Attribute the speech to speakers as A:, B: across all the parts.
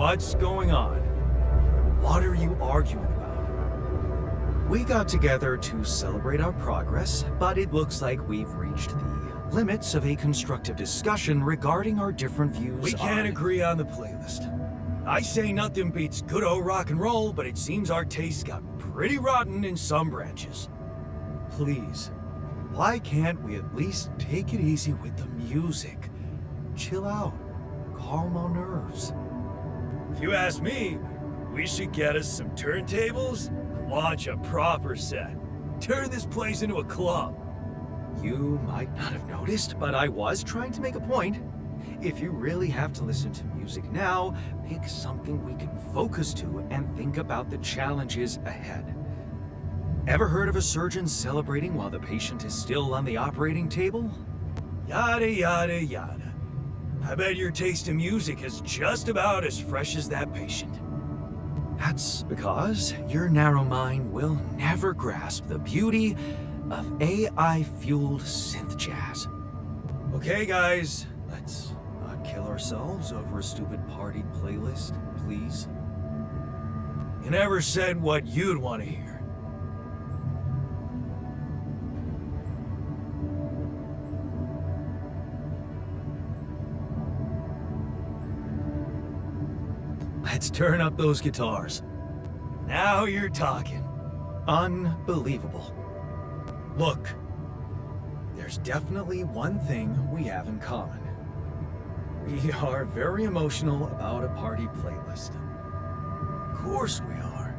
A: What's going on? What are you arguing about?
B: We got together to celebrate our progress, but it looks like we've reached the limits of a constructive discussion regarding our different views
A: We can't agree on the playlist. I say nothing beats good old rock and roll, but it seems our tastes got pretty rotten in some branches. Please, why can't we at least take it easy with the music? Chill out, calm our nerves. If you ask me, we should get us some turntables and launch a proper set. Turn this place into a club.
B: You might not have noticed, but I was trying to make a point. If you really have to listen to music now, pick something we can focus to and think about the challenges ahead. Ever heard of a surgeon celebrating while the patient is still on the operating table?
A: Yada yada yada. I bet your taste in music is just about as fresh as that patient.
B: That's because your narrow mind will never grasp the beauty of AI-fueled synth jazz.
A: Okay guys, let's not kill ourselves over a stupid party playlist, please. You never said what you'd want to hear. Let's turn up those guitars. Now you're talking.
B: Unbelievable.
A: Look, there's definitely one thing we have in common. We are very emotional about a party playlist. Of course we are.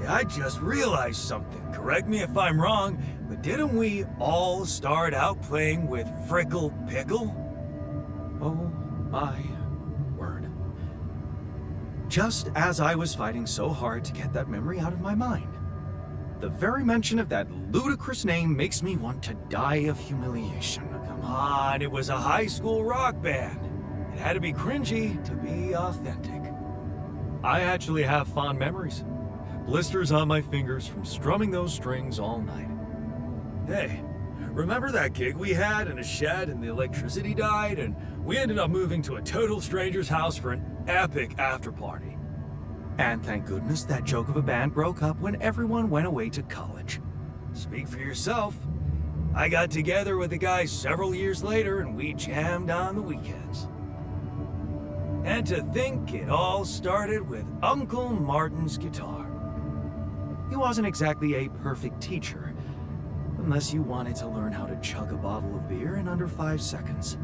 A: Yeah, I just realized something. Correct me if I'm wrong, but didn't we all start out playing with Frickle Pickle?
B: Oh my word. Just as I was fighting so hard to get that memory out of my mind. The very mention of that ludicrous name makes me want to die of humiliation.
A: Come on, it was a high school rock band. It had to be cringy to be authentic.
C: I actually have fond memories. Blisters on my fingers from strumming those strings all night.
A: Hey, remember that gig we had in a shed and the electricity died and we ended up moving to a total stranger's house for an epic after party?
B: And thank goodness that joke of a band broke up when everyone went away to college.
A: Speak for yourself. I got together with the guys several years later and we jammed on the weekends. And to think it all started with Uncle Martin's guitar.
B: He wasn't exactly a perfect teacher, unless you wanted to learn how to chug a bottle of beer in under 5 seconds.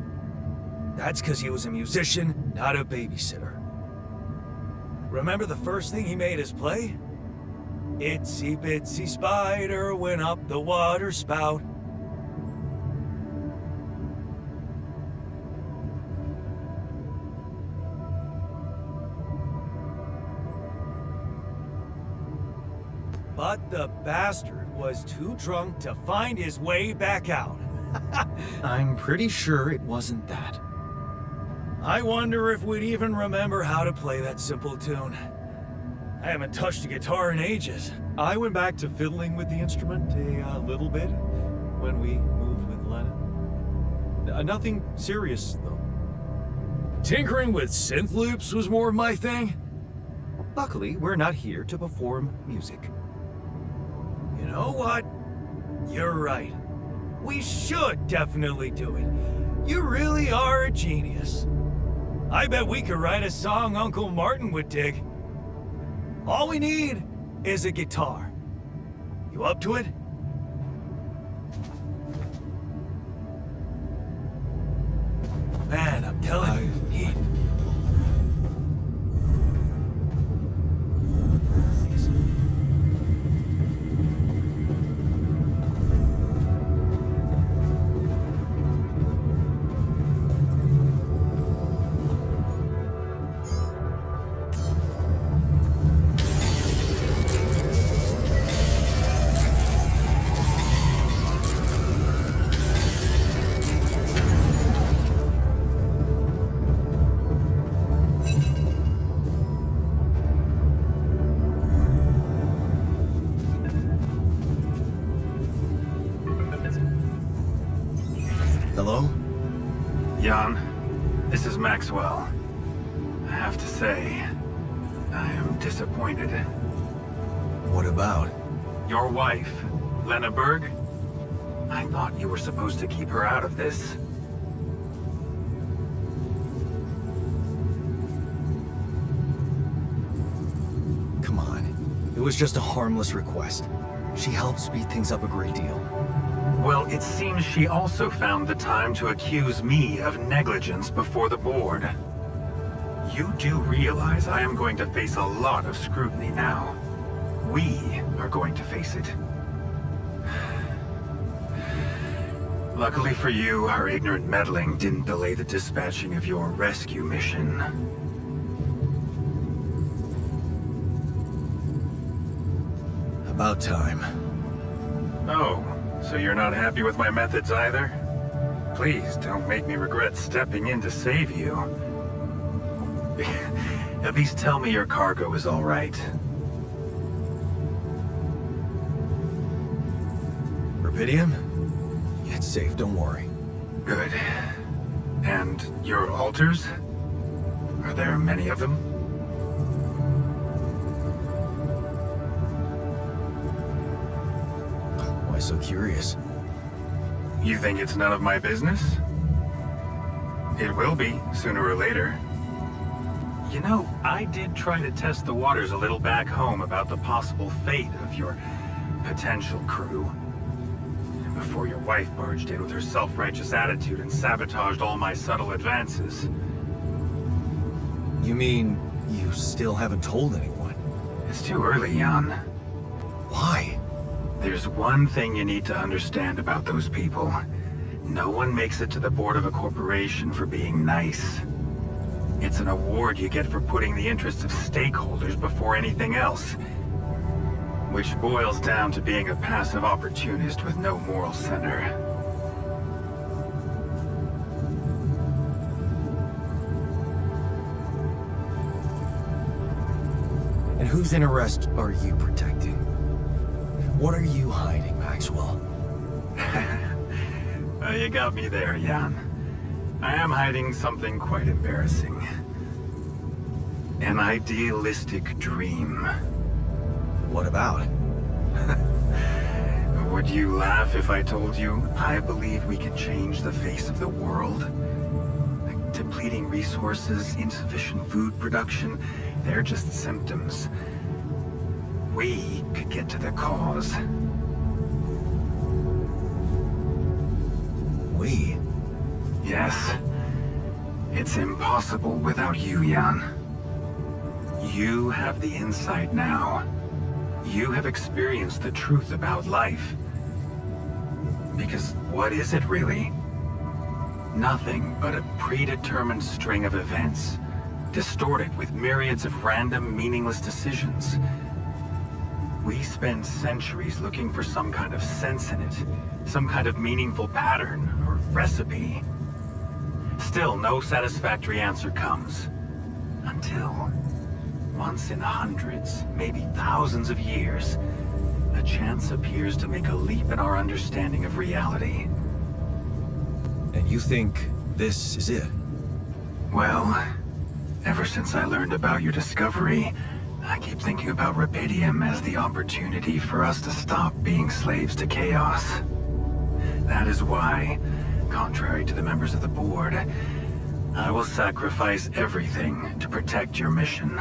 A: That's because he was a musician, not a babysitter. Remember the first thing he made us play? Itsy bitsy spider went up the water spout. But the bastard was too drunk to find his way back out.
B: I'm pretty sure it wasn't that.
A: I wonder if we'd even remember how to play that simple tune. I haven't touched a guitar in ages.
C: I went back to fiddling with the instrument a little bit when we moved with Lennon. Nothing serious, though.
A: Tinkering with synth loops was more of my thing.
B: Luckily, we're not here to perform music.
A: You know what? You're right. We should definitely do it. You really are a genius. I bet we could write a song Uncle Martin would dig. All we need is a guitar. You up to it? Man, I'm telling you, he...
B: Hello?
D: Jan, this is Maxwell. have to say, I am disappointed.
A: What about?
D: Your wife, Lena Berg? I thought you were supposed to keep her out of this.
A: Come on. It was just a harmless request. She helped speed things up a great deal.
D: Well, it seems she also found the time to accuse me of negligence before the board. You do realize I am going to face a lot of scrutiny now. We are going to face it. Luckily for you, her ignorant meddling didn't delay the dispatching of your rescue mission.
A: About time.
D: Oh, so you're not happy with my methods either? Please don't make me regret stepping in to save you. At least tell me your cargo is all right.
A: Rubidium? It's safe, don't worry.
D: Good. And your altars? Are there many of them?
A: Why so curious?
D: You think it's none of my business? It will be, sooner or later. You know, I did try to test the waters a little back home about the possible fate of your potential crew. Before your wife barged in with her self-righteous attitude and sabotaged all my subtle advances.
A: You mean you still haven't told anyone?
D: It's too early, Jan.
A: Why?
D: There's one thing you need to understand about those people. No one makes it to the board of a corporation for being nice. It's an award you get for putting the interests of stakeholders before anything else. Which boils down to being a passive opportunist with no moral center.
A: And whose interest are you protecting? What are you hiding, Maxwell?
D: You got me there, Jan. I am hiding something quite embarrassing. An idealistic dream.
A: What about?
D: Would you laugh if I told you I believe we can change the face of the world? Like depleting resources, insufficient food production, they're just symptoms. We could get to the cause.
A: We?
D: Yes. It's impossible without you, Jan. You have the insight now. You have experienced the truth about life. Because what is it really? Nothing but a predetermined string of events, distorted with myriads of random, meaningless decisions. We spend centuries looking for some kind of sense in it, some kind of meaningful pattern or recipe. Still, no satisfactory answer comes. Until, once in hundreds, maybe thousands of years, a chance appears to make a leap in our understanding of reality.
A: And you think this is it?
D: Well, ever since I learned about your discovery, I keep thinking about Rubidium as the opportunity for us to stop being slaves to chaos. That is why, contrary to the members of the board, I will sacrifice everything to protect your mission.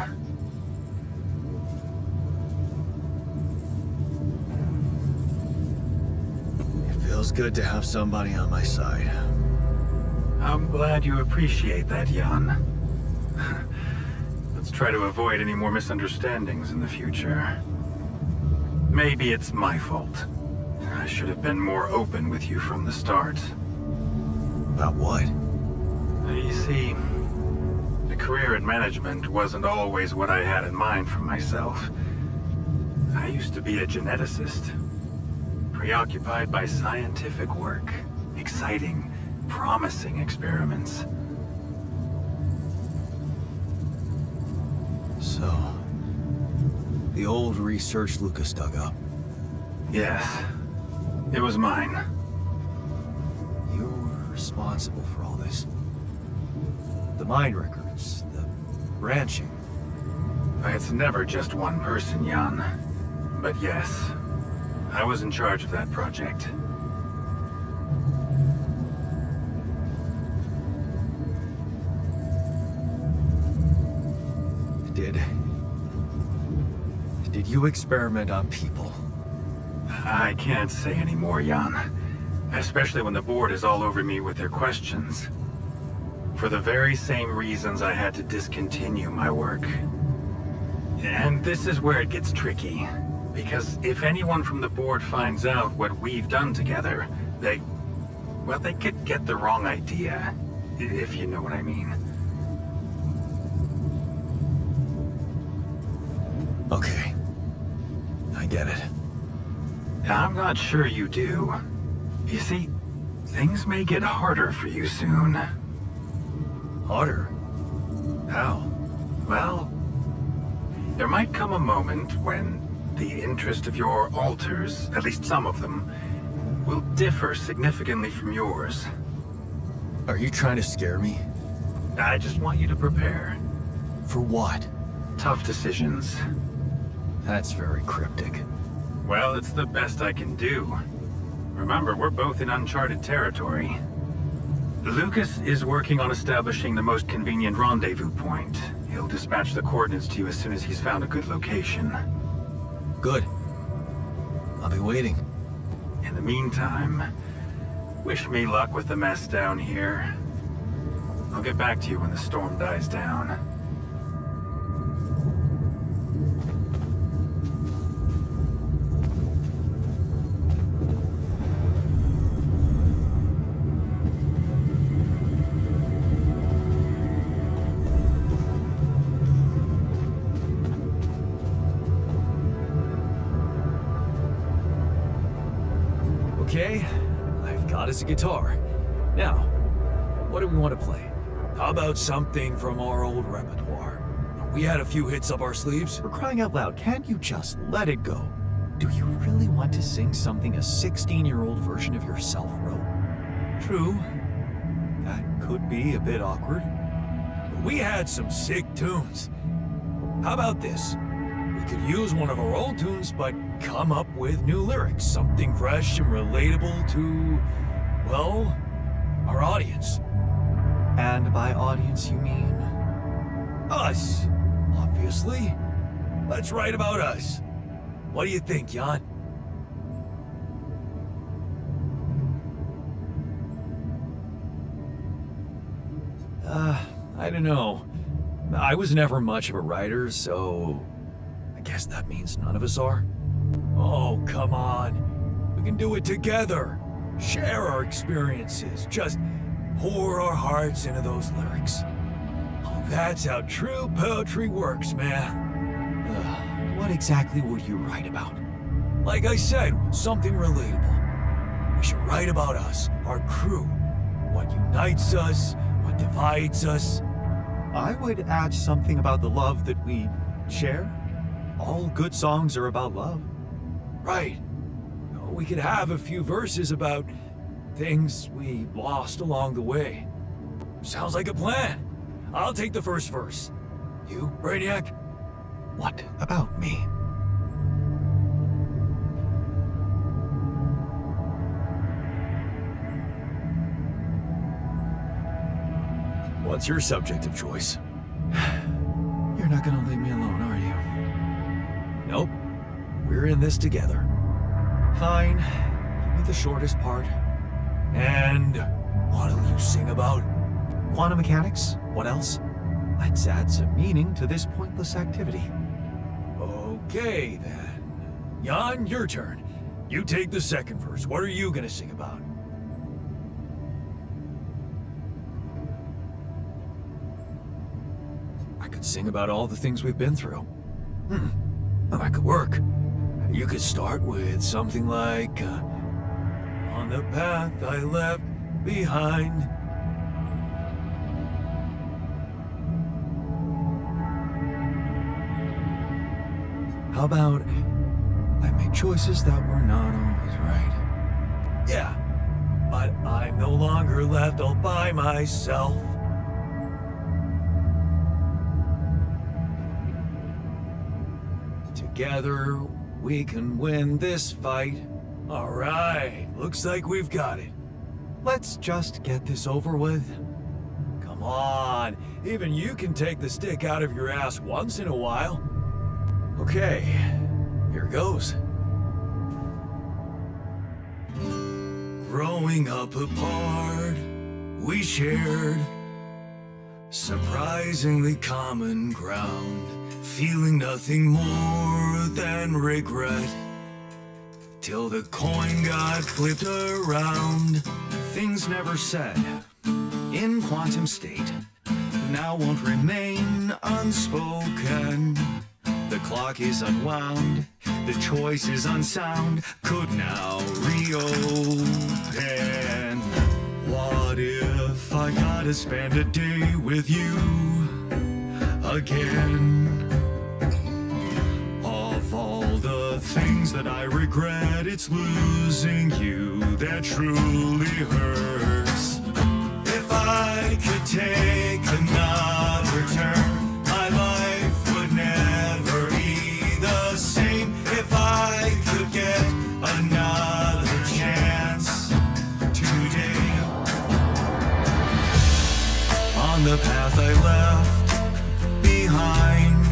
A: It feels good to have somebody on my side.
D: I'm glad you appreciate that, Jan. Let's try to avoid any more misunderstandings in the future. Maybe it's my fault. I should have been more open with you from the start.
A: About what?
D: You see, the career in management wasn't always what I had in mind for myself. I used to be a geneticist, preoccupied by scientific work, exciting, promising experiments.
A: So, the old research Lucas dug up.
D: Yes, it was mine.
A: You were responsible for all this. The mine records, the
B: branching.
D: It's never just one person, Jan. But yes, I was in charge of that project.
B: Did you experiment on people?
D: I can't say anymore, Jan. Especially when the board is all over me with their questions. For the very same reasons I had to discontinue my work. And this is where it gets tricky. Because if anyone from the board finds out what we've done together, they could get the wrong idea. If you know what I mean.
B: Okay. I get it.
D: I'm not sure you do. You see, things may get harder for you soon.
B: Harder? How?
D: Well, there might come a moment when the interest of your alters, at least some of them, will differ significantly from yours.
B: Are you trying to scare me?
D: I just want you to prepare.
B: For what?
D: Tough decisions.
B: That's very cryptic.
D: Well, it's the best I can do. Remember, we're both in uncharted territory. Lucas is working on establishing the most convenient rendezvous point. He'll dispatch the coordinates to you as soon as he's found a good location.
B: Good. I'll be waiting.
D: In the meantime, wish me luck with the mess down here. I'll get back to you when the storm dies down.
B: Okay, I've got us a guitar. Now, what do we want to play?
A: How about something from our old repertoire? We had a few hits up our sleeves.
B: For crying out loud, can't you just let it go? Do you really want to sing something a 16-year-old version of yourself wrote?
A: True. That could be a bit awkward. But we had some sick tunes. How about this? We could use one of our old tunes, but come up with new lyrics. Something fresh and relatable to, well, our audience.
B: And by audience, you mean?
A: Us, obviously. Let's write about us. What do you think, Jan?
B: I don't know. I was never much of a writer, so I guess that means none of us are.
A: Oh, come on. We can do it together. Share our experiences. Just pour our hearts into those lyrics. Oh, that's how true poetry works, man.
B: What exactly would you write about?
A: Like I said, something relatable. We should write about us, our crew. What unites us, what divides us.
B: I would add something about the love that we share. All good songs are about love.
A: Right. We could have a few verses about things we lost along the way. Sounds like a plan. I'll take the first verse. You, Brainiac?
B: What about me?
A: What's your subject of choice?
B: You're not gonna leave me alone, are you?
A: Nope. We're in this together.
B: Fine. Give me the shortest part.
A: And what'll you sing about?
B: Quantum mechanics? What else? Let's add some meaning to this pointless activity.
A: Okay, then. Jan, your turn. You take the second verse. What are you gonna sing about?
B: I could sing about all the things we've been through.
A: Well, that could work. You could start with something like, on the path I left behind.
B: How about, I made choices that were not always right.
A: Yeah, but I'm no longer left all by myself. Together, we can win this fight. Alright, looks like we've got it. Let's just get this over with. Come on, even you can take the stick out of your ass once in a while. Okay, here goes. Growing up apart, we shared surprisingly common ground, feeling nothing more than regret. Till the coin got flipped around. Things never said in quantum state now won't remain unspoken. The clock is unwound, the choice is unsound, could now reopen. What if I gotta spend a day with you again? Of all the things that I regret, it's losing you that truly hurts. If I could take another turn, my life would never be the same. If I could get another chance today. On the path I left behind,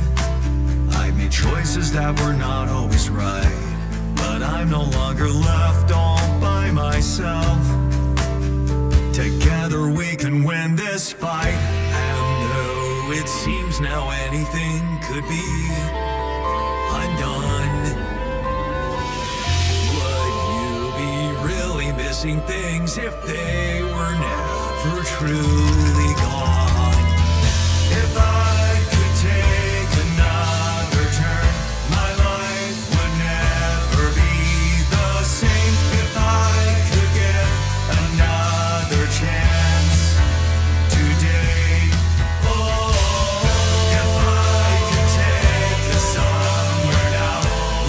A: I made choices that were not always right, but I'm no longer left all by myself. Together we can win this fight, and though it seems now anything could be undone, would you be really missing things if they were never truly gone? If I could take another turn, my life would never be the same. If I could get another chance today, oh, if I could take us somewhere now,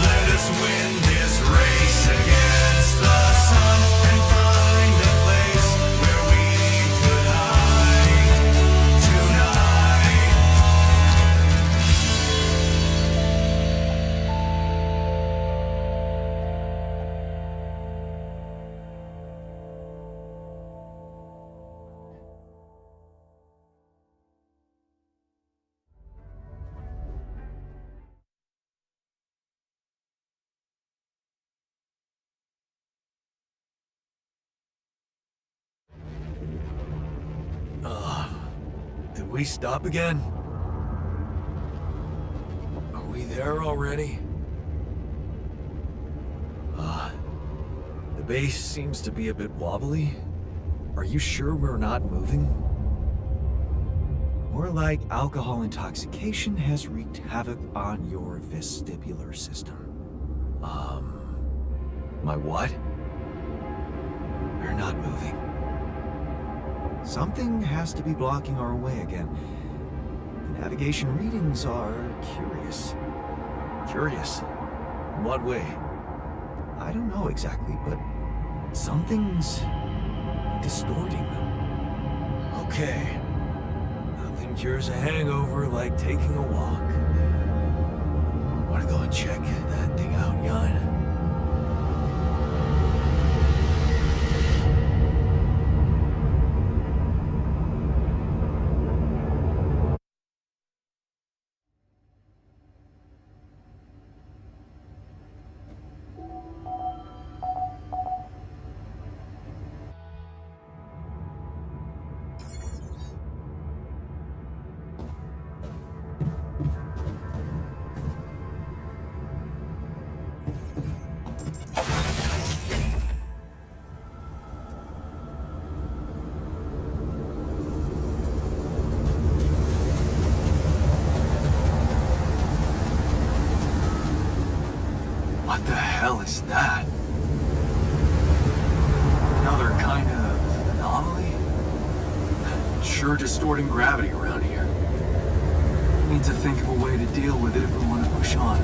A: let us win this race against the sun and find a place where we could hide tonight. Did we stop again? Are we there already? The base seems to be a bit wobbly. Are you sure we're not moving? More like alcohol intoxication has wreaked havoc on your vestibular system. My what? We're not moving. Something has to be blocking our way again. The navigation readings are curious. Curious? In what way? I don't know exactly, but something's distorting them. Okay. Nothing cures a hangover like taking a walk. Wanna go and check that thing out, Jan? What the hell is that? Another kind of anomaly? Sure distorting gravity around here. Need to think of a way to deal with it if we want to push on.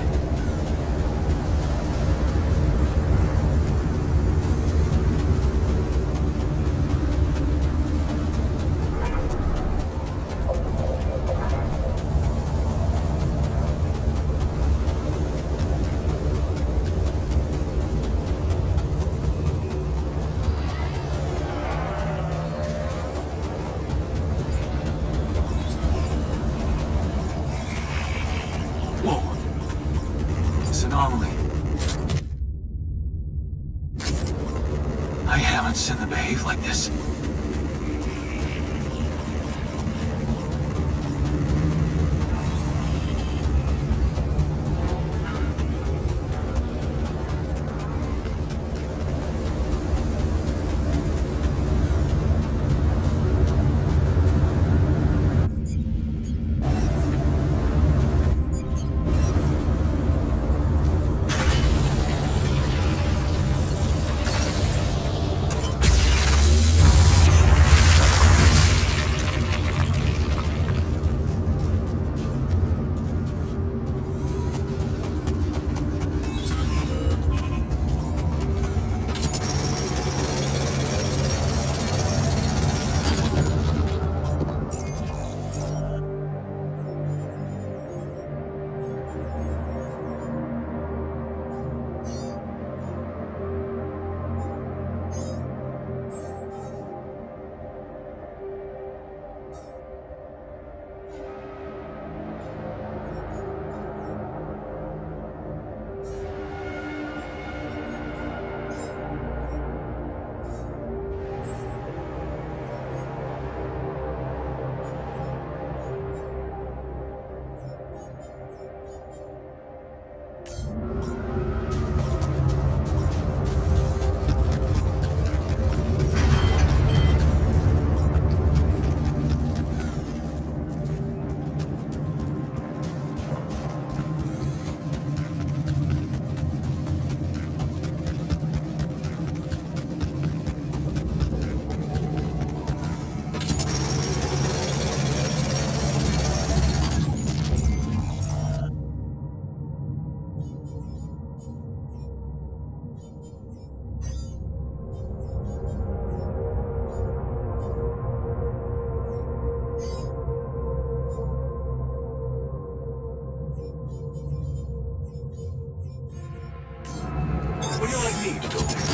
A: I haven't seen them behave like this. Would you like me to go there?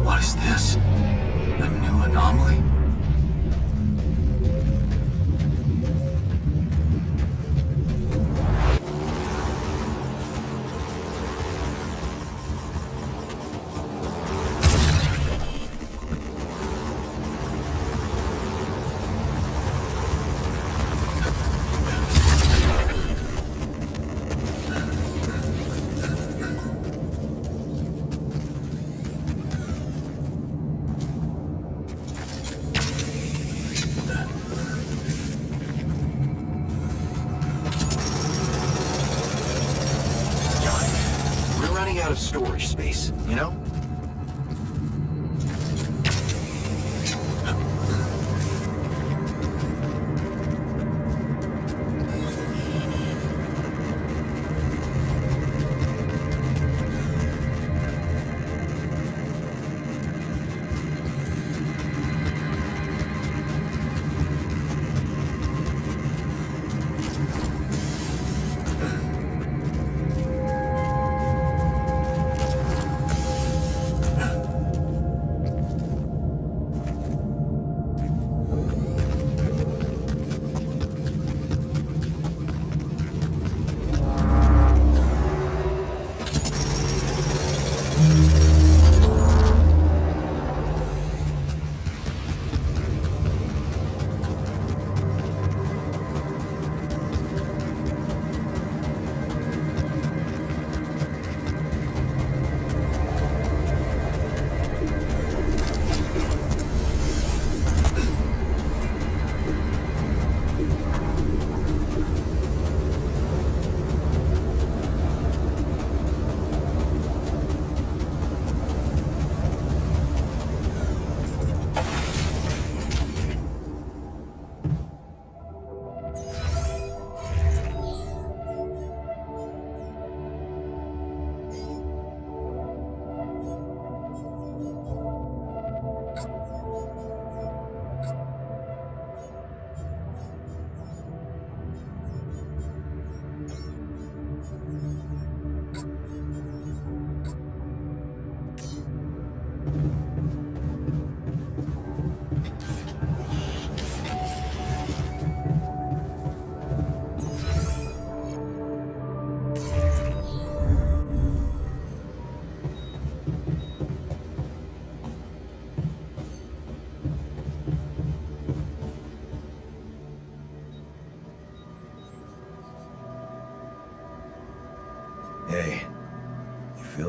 A: What is this? A new anomaly? Out of storage space, you know?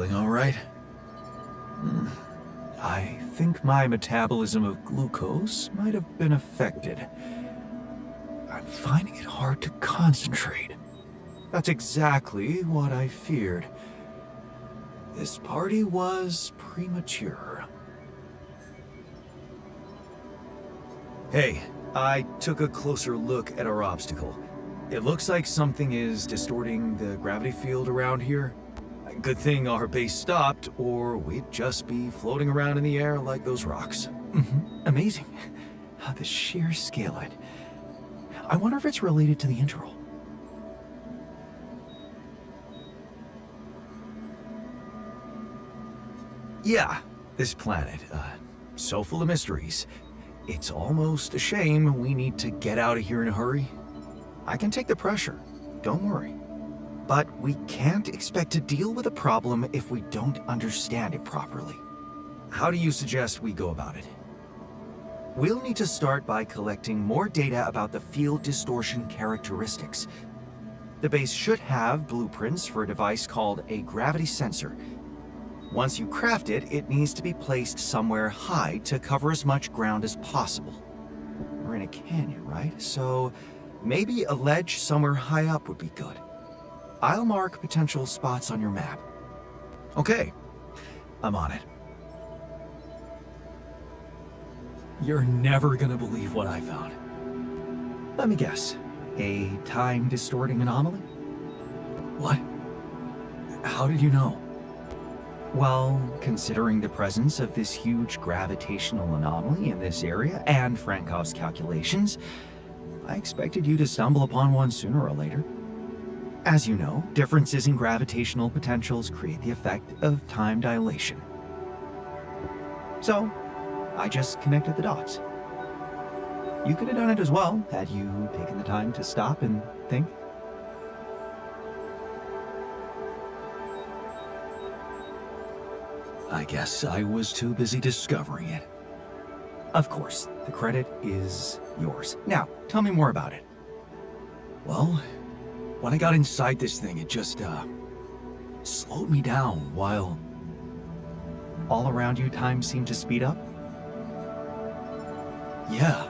A: feeling all right?
B: I think my metabolism of glucose might have been affected. I'm finding it hard to concentrate. That's exactly what I feared. This party was premature. Hey, I took a closer look at our obstacle. It looks like something is distorting the gravity field around here. Good thing our base stopped, or we'd just be floating around in the air like those rocks. Amazing. The sheer scale of it. I wonder if it's related to the interval. Yeah, this planet, so full of mysteries. It's almost a shame we need to get out of here in a hurry. I can take the pressure, don't worry. But we can't expect to deal with a problem if we don't understand it properly. How do you suggest we go about it? We'll need to start by collecting more data about the field distortion characteristics. The base should have blueprints for a device called a gravity sensor. Once you craft it, it needs to be placed somewhere high to cover as much ground as possible. We're in a canyon, right? So maybe a ledge somewhere high up would be good. I'll mark potential spots on your map. Okay, I'm on it. You're never gonna believe what I found. Let me guess. A time-distorting anomaly? What? How did you know? Well, considering the presence of this huge gravitational anomaly in this area and Frankov's calculations, I expected you to stumble upon one sooner or later. As you know, differences in gravitational potentials create the effect of time dilation. So, I just connected the dots. You could have done it as well, had you taken the time to stop and think. I guess I was too busy discovering it. Of course, the credit is yours. Now, tell me more about it. Well, when I got inside this thing, it just, slowed me down while all around you time seemed to speed up? Yeah.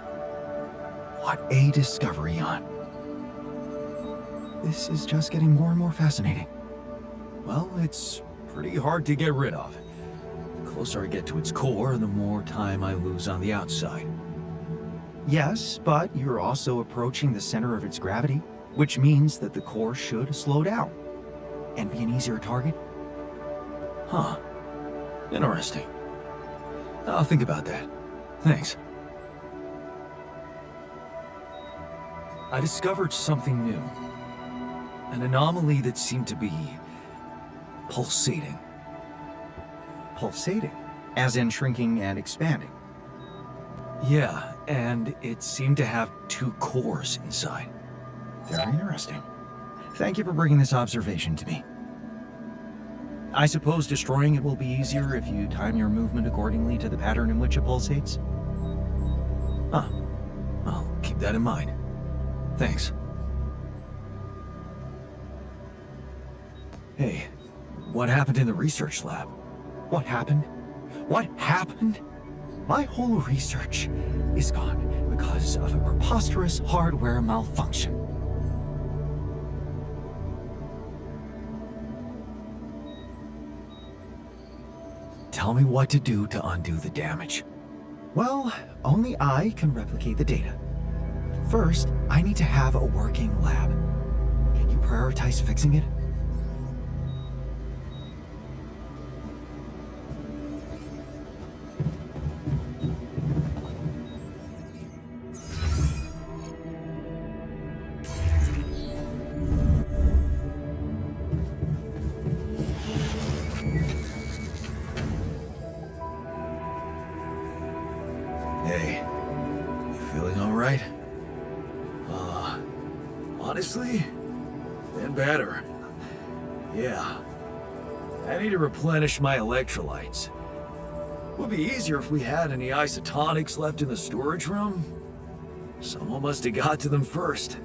B: What a discovery, Jan. This is just getting more and more fascinating. Well, it's pretty hard to get rid of. The closer I get to its core, the more time I lose on the outside. Yes, but you're also approaching the center of its gravity, which means that the core should slow down and be an easier target. Huh. Interesting. I'll think about that. Thanks. I discovered something new. An anomaly that seemed to be pulsating. Pulsating? As in shrinking and expanding? Yeah, and it seemed to have two cores inside. Very interesting. Thank you for bringing this observation to me. I suppose destroying it will be easier if you time your movement accordingly to the pattern in which it pulsates? Huh. I'll keep that in mind. Thanks. Hey, what happened in the research lab? What happened? What happened? My whole research is gone because of a preposterous hardware malfunction. Tell me what to do to undo the damage. Well, only I can replicate the data. First, I need to have a working lab. Can you prioritize fixing it? Hey, you feeling all right? Honestly, been better. Yeah. I need to replenish my electrolytes. Would be easier if we had any isotonics left in the storage room. Someone must have got to them first.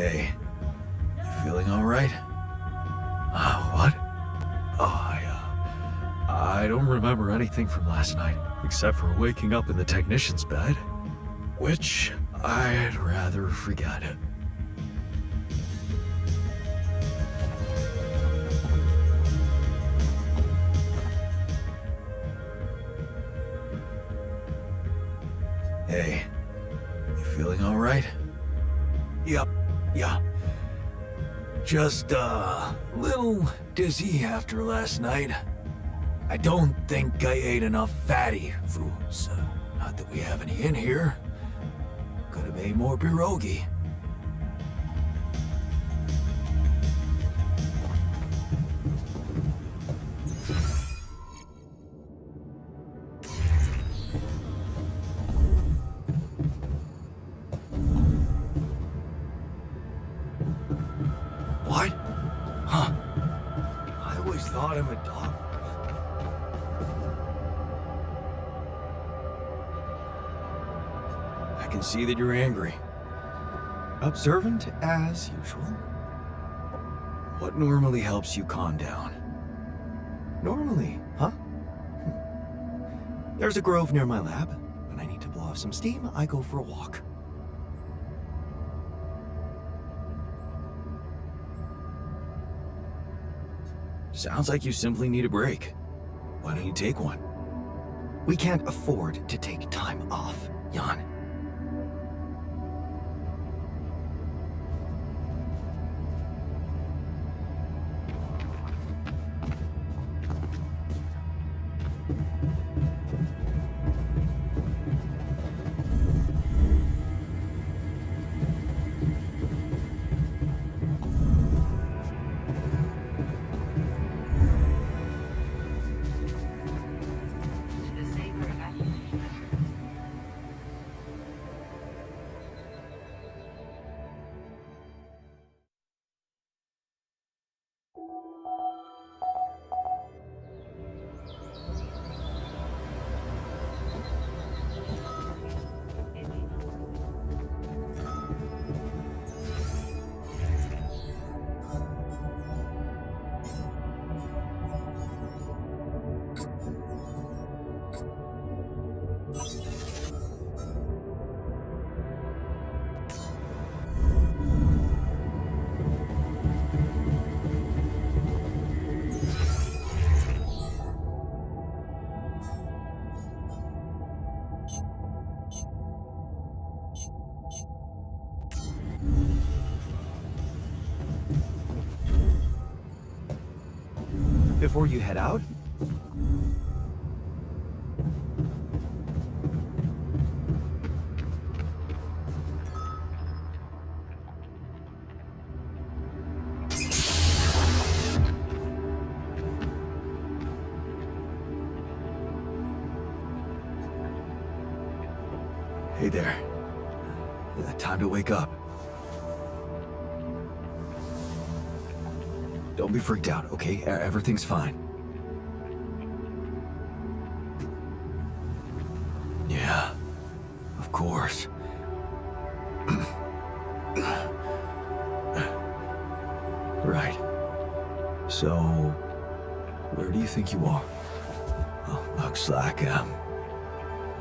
A: Hey, you feeling alright? What?
C: I don't remember anything from last night, except for waking up in the technician's bed, which I'd rather forget.
A: Hey, you feeling alright? Yep, yeah. Just a little dizzy after last night. I don't think I ate enough fatty foods. Not that we have any in here. Could have made more pierogi. What? Huh. I always thought I'm a dog. I can see that you're angry. Observant as usual. What normally helps you calm down? Normally, huh? There's a grove near my lab. When I need to blow off some steam, I go for a walk. Sounds like you simply need a break. Why don't you take one? We can't afford to take time off, Jan. Before you head out? Hey there. Time to wake up. Don't be freaked out, okay? Everything's fine. Yeah, of course. Right. So, where do you think you are? Well, looks like I'm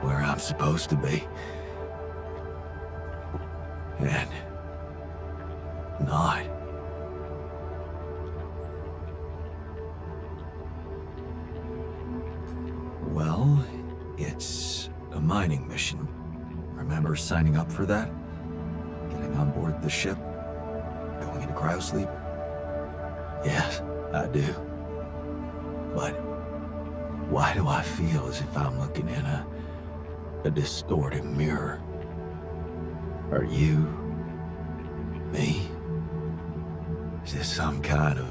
A: where I'm supposed to be. And not. Well, it's a mining mission. Remember signing up for that? Getting on board the ship? Going into cryosleep? Yes, I do. But why do I feel as if I'm looking in a distorted mirror? Are you? Me? Is this some kind of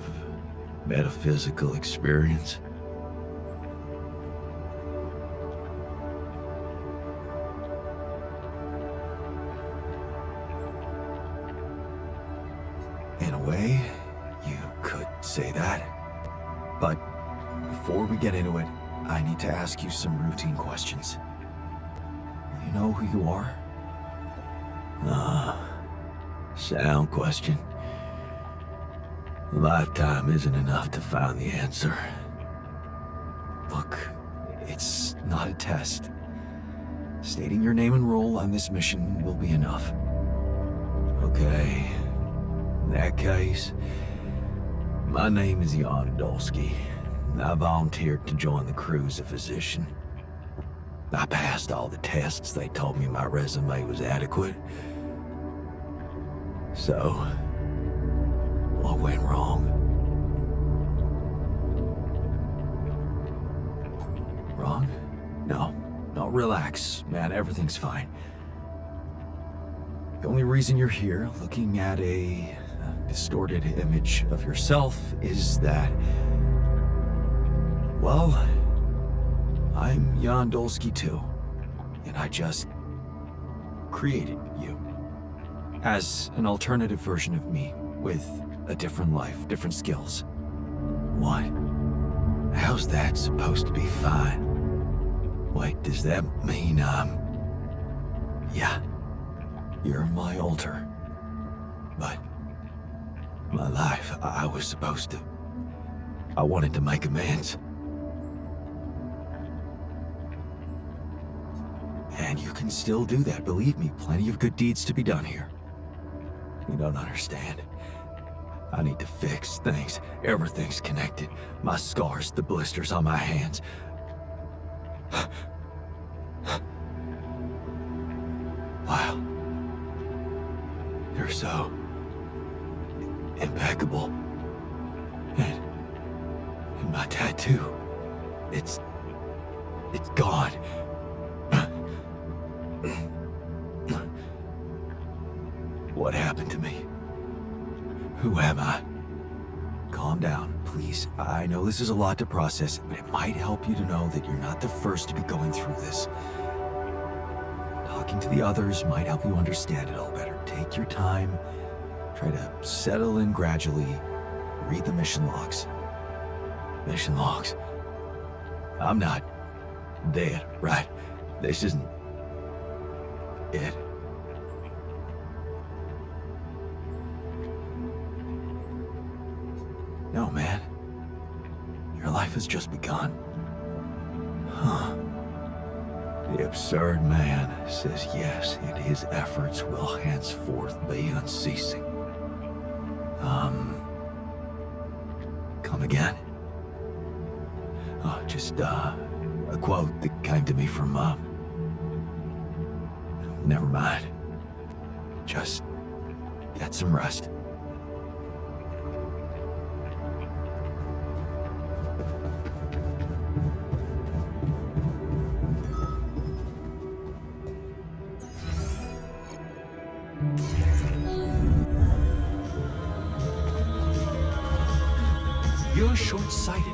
A: metaphysical experience? In a way, you could say that. But before we get into it, I need to ask you some routine questions. You know who you are?
E: Sound question. A lifetime isn't enough to find the answer.
B: Look, it's not a test. Stating your name and role on this mission will be enough.
E: Okay. In that case, my name is Jan Dolsky. I volunteered to join the crew as a physician. I passed all the tests. They told me my resume was adequate. So, what went wrong?
B: Wrong? No, relax, man, everything's fine. The only reason you're here, looking at a distorted image of yourself, is that, well, I'm Jan Dolsky too, and I just created you as an alternative version of me with a different life, different skills.
E: What? How's that supposed to be fine? Wait, does that mean
B: Yeah, you're my alter.
E: But my life, I was supposed to... I wanted to make amends.
B: And you can still do that, believe me, plenty of good deeds to be done here.
E: You don't understand. I need to fix things. Everything's connected. My scars, the blisters on my hands. Wow. You're so... impeccable. And my tattoo... It's gone. What happened to me? Who am I?
B: Calm down, please. I know this is a lot to process, but it might help you to know that you're not the first to be going through this. Talking to the others might help you understand it all better. Take your time. Try to settle in gradually. Read the mission logs.
E: Mission logs? I'm not dead, right? This isn't... it.
B: No, man. Your life has just begun.
E: Huh. The absurd man says yes, and his efforts will henceforth be unceasing.
B: Come again?
E: Oh, just, a quote that came to me from, never mind.
B: Just get some rest. You're short-sighted.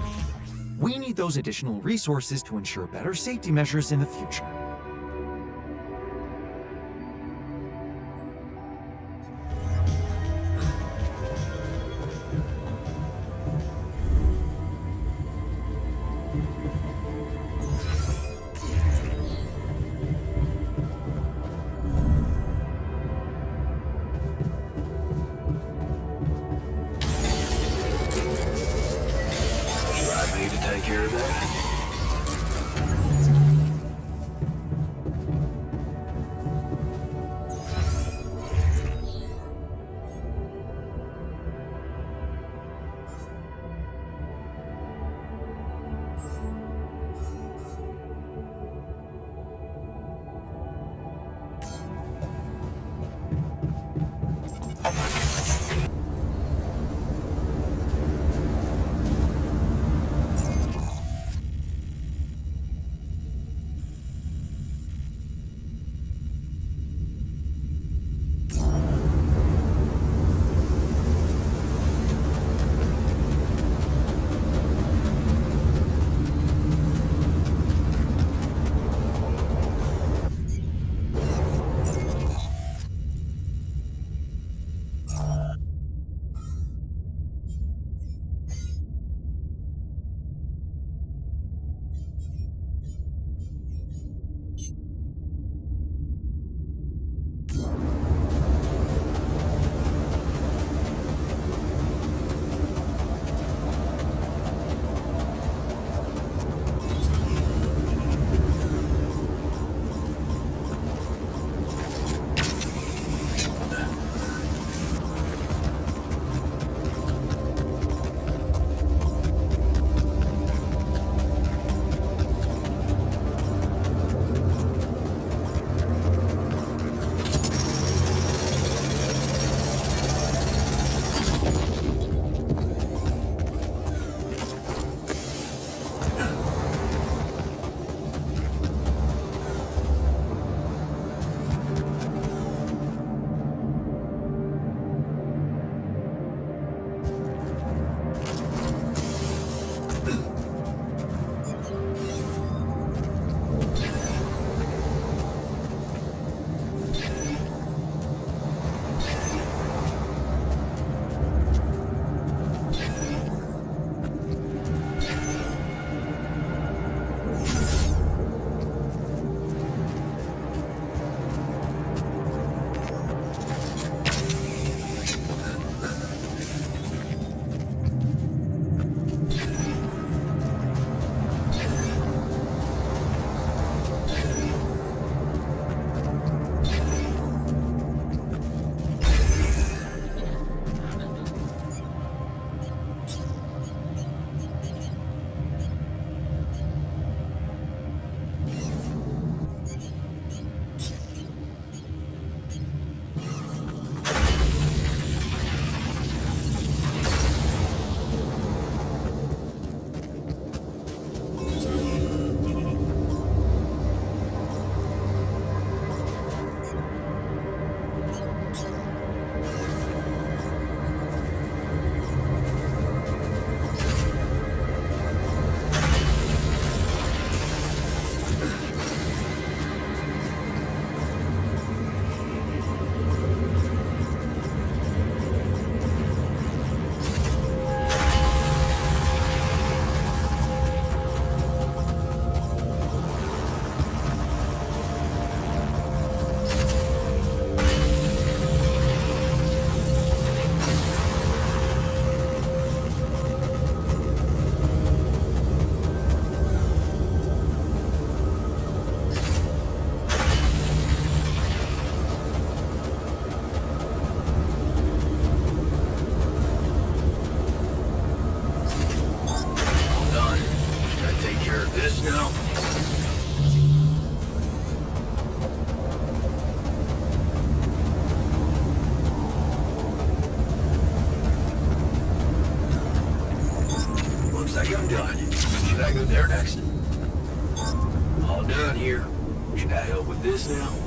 B: We need those additional resources to ensure better safety measures in the future.
E: I need to take care of that. go there next? All done here. Should I help with this now?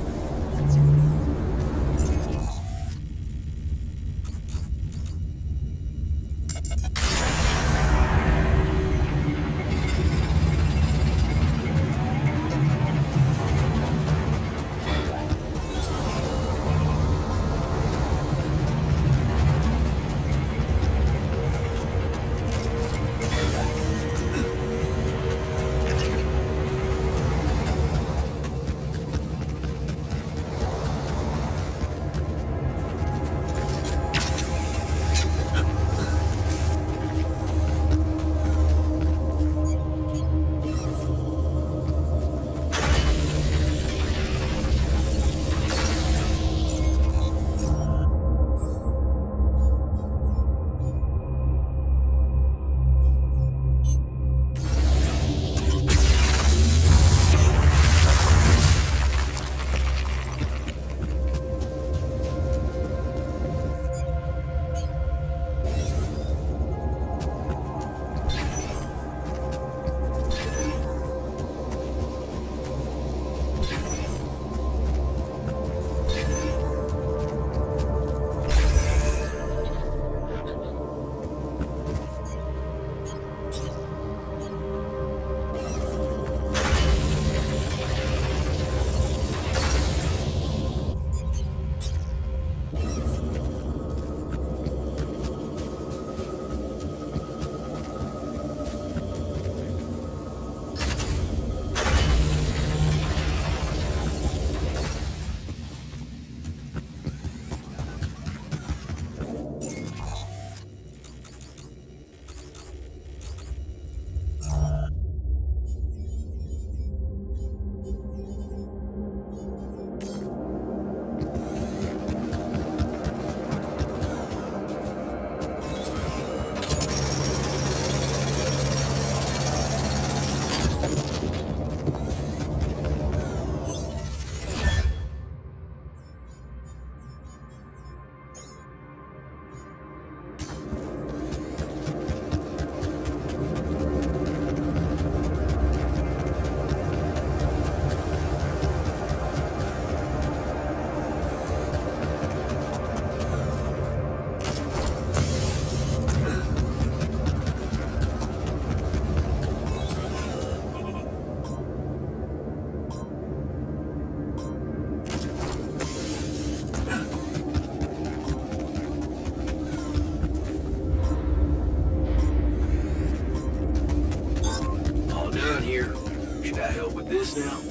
E: this now.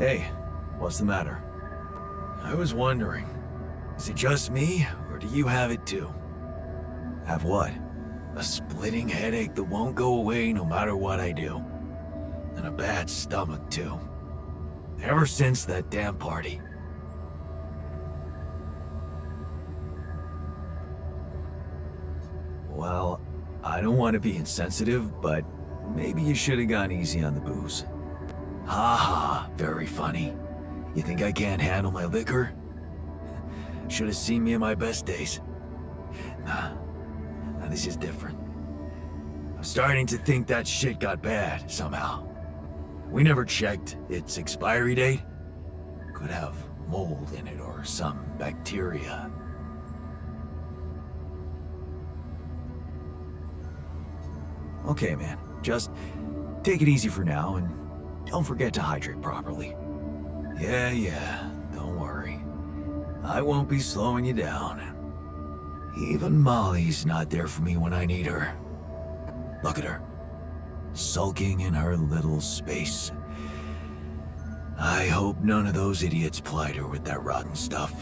A: Hey, what's the matter?
C: I was wondering,
A: Is it just me, or do you have it too?
C: have what?
A: A splitting headache that won't go away no matter what I do. And a bad stomach too. Ever since that damn party.
E: Well, I I don't want to be insensitive, but maybe you should have gone easy on the booze. Ha ha, very funny. You think I can't handle my liquor? Should have seen me in my best days. Nah, this is different. I'm starting to think that shit got bad, somehow. We never checked its expiry date. Could have mold in it or some bacteria. Okay, man. Just take it easy for now and don't forget to hydrate properly. Yeah, don't worry. I won't be slowing you down. Even Molly's not there for me when I need her. Look at her, sulking in her little space. I hope none of those idiots plied her with that rotten stuff.